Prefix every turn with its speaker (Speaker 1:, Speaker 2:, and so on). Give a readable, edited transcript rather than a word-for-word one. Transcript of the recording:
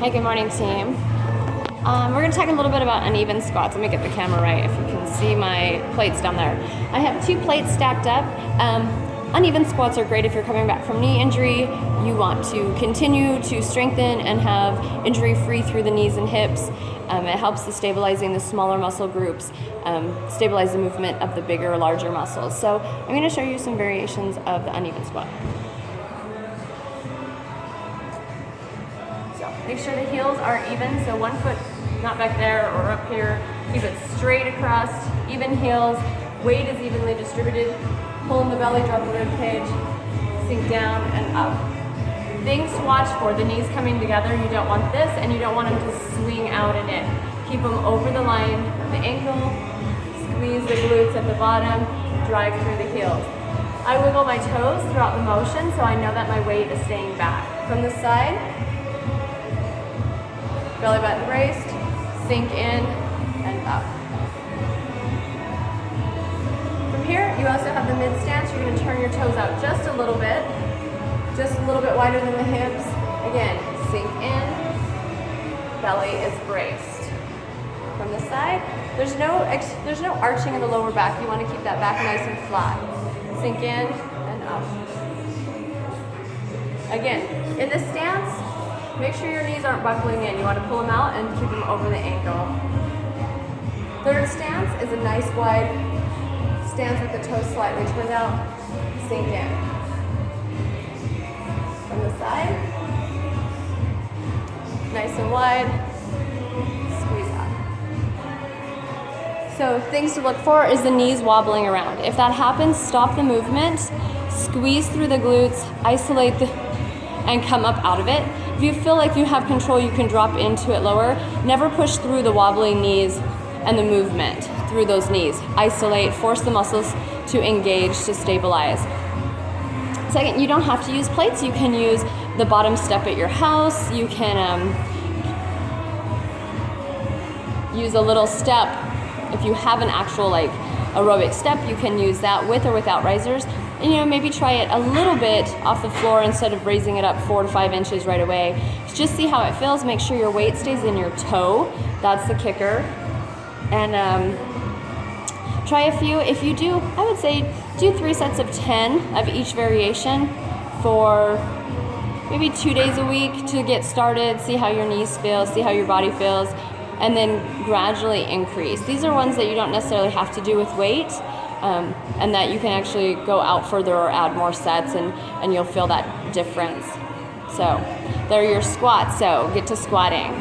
Speaker 1: Hey, good morning, team. We're going to talk a little bit about uneven squats. Let me get the camera right if you can see my plates down there. I have 2 plates stacked up. Uneven squats are great if you're coming back from knee injury. You want to continue to strengthen and have injury-free through the knees and hips. It helps with stabilizing the smaller muscle groups, stabilize the movement of the bigger, larger muscles. So I'm going to show you some variations of the uneven squat. Make sure the heels are even, so one foot not back there or up here. Keep it straight across, even heels. Weight is evenly distributed. Pull in the belly, drop the rib cage, sink down and up. Things to watch for: the knees coming together. You don't want this, and you don't want them to swing out and in. Keep them over the line of the ankle. Squeeze the glutes at the bottom. Drive through the heels. I wiggle my toes throughout the motion, so I know that my weight is staying back. From the side, belly button braced, sink in and up. From here, you also have the mid stance. You're going to turn your toes out just a little bit wider than the hips. Again, sink in, belly is braced. From the side, there's no arching in the lower back. You want to keep that back nice and flat. Sink in and up. Again, in this stance, make sure your knees aren't buckling in. You want to pull them out and keep them over the ankle. Third stance is a nice wide stance with the toes slightly turned out. Sink in. From the side, nice and wide, squeeze out. So things to look for is the knees wobbling around. If that happens, stop the movement, squeeze through the glutes, isolate and come up out of it. If you feel like you have control, you can drop into it lower. Never push through the wobbling knees and the movement through those knees. Isolate, force the muscles to engage, to stabilize. Second, you don't have to use plates. You can use the bottom step at your house. You can use a little step. If you have an actual aerobic step, you can use that with or without risers. And maybe try it a little bit off the floor instead of raising it up 4 to 5 inches right away. Just see how it feels. Make sure your weight stays in your toe. That's the kicker. And try a few. If you do, I would say do 3 sets of 10 of each variation for maybe 2 days a week to get started. See how your knees feel, see how your body feels, and then gradually increase. These are ones that you don't necessarily have to do with weight. And that you can actually go out further or add more sets and you'll feel that difference. So there are your squats, so get to squatting.